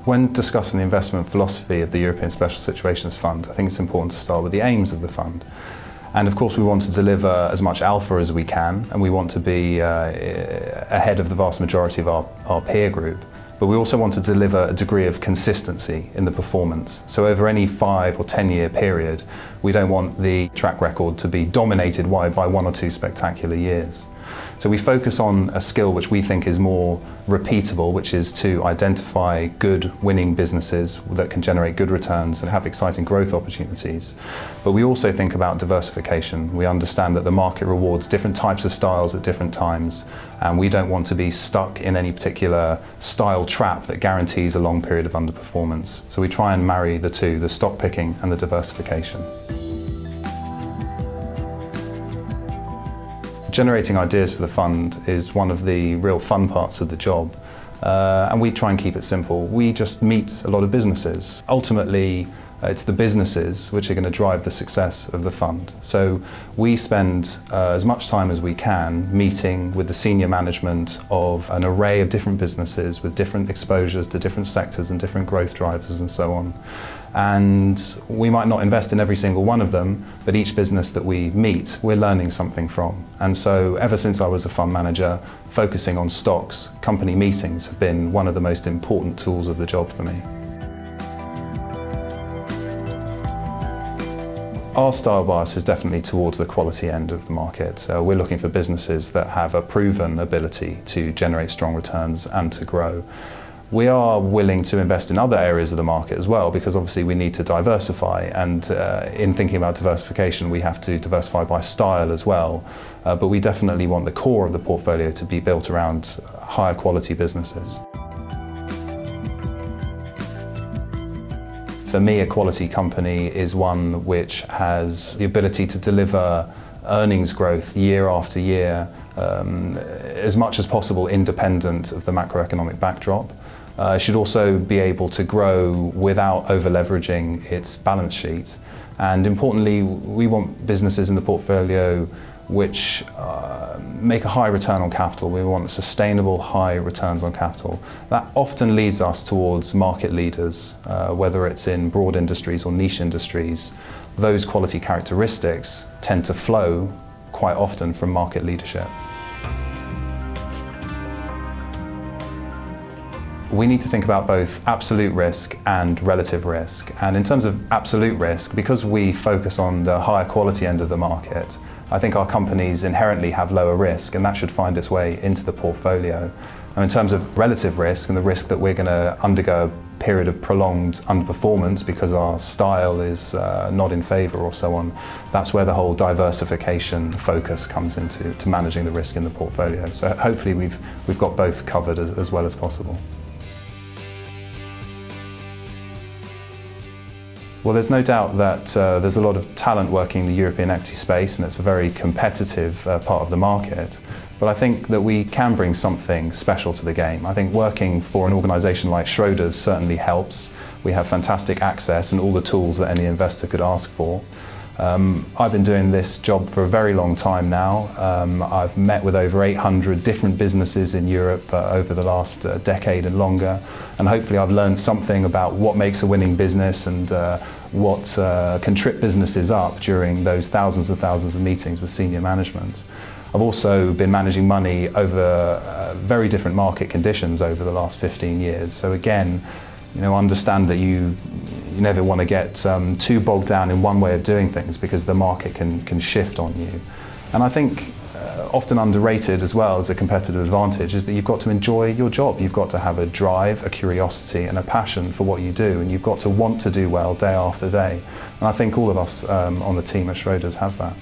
When discussing the investment philosophy of the European Special Situations Fund, I think it's important to start with the aims of the fund. And of course we want to deliver as much alpha as we can, and we want to be ahead of the vast majority of our peer group. But we also want to deliver a degree of consistency in the performance. So over any 5 or 10 year period, we don't want the track record to be dominated by 1 or 2 spectacular years. So we focus on a skill which we think is more repeatable, which is to identify good winning businesses that can generate good returns and have exciting growth opportunities. But we also think about diversification. We understand that the market rewards different types of styles at different times, and we don't want to be stuck in any particular style trap that guarantees a long period of underperformance. So we try and marry the two, the stock picking and the diversification. Generating ideas for the fund is one of the real fun parts of the job, and we try and keep it simple. We just meet a lot of businesses. Ultimately, it's the businesses which are going to drive the success of the fund. So we spend as much time as we can meeting with the senior management of an array of different businesses with different exposures to different sectors and different growth drivers and so on. And we might not invest in every single one of them, but each business that we meet, we're learning something from. And so ever since I was a fund manager, focusing on stocks, company meetings have been one of the most important tools of the job for me. Our style bias is definitely towards the quality end of the market. We're looking for businesses that have a proven ability to generate strong returns and to grow. We are willing to invest in other areas of the market as well, because obviously we need to diversify, and in thinking about diversification we have to diversify by style as well. But we definitely want the core of the portfolio to be built around higher quality businesses. For me, a quality company is one which has the ability to deliver earnings growth year after year, as much as possible independent of the macroeconomic backdrop. It should also be able to grow without over-leveraging its balance sheet. And importantly, we want businesses in the portfolio which make a high return on capital. We want sustainable high returns on capital. That often leads us towards market leaders, whether it's in broad industries or niche industries. Those quality characteristics tend to flow quite often from market leadership. We need to think about both absolute risk and relative risk. And in terms of absolute risk, because we focus on the higher quality end of the market, I think our companies inherently have lower risk, and that should find its way into the portfolio. And in terms of relative risk and the risk that we're going to undergo a period of prolonged underperformance because our style is not in favour or so on, that's where the whole diversification focus comes into managing the risk in the portfolio. So hopefully we've got both covered as well as possible. Well, there's no doubt that there's a lot of talent working in the European equity space, and it's a very competitive part of the market. But I think that we can bring something special to the game. I think working for an organisation like Schroders certainly helps. We have fantastic access and all the tools that any investor could ask for. I've been doing this job for a very long time now. I've met with over 800 different businesses in Europe over the last decade and longer, and hopefully I've learned something about what makes a winning business and what can trip businesses up during those thousands and thousands of meetings with senior management. I've also been managing money over very different market conditions over the last 15 years. So again, understand that you never want to get too bogged down in one way of doing things, because the market can shift on you. And I think often underrated as well as a competitive advantage is that you've got to enjoy your job. You've got to have a drive, a curiosity and a passion for what you do, and you've got to want to do well day after day. And I think all of us on the team at Schroders have that.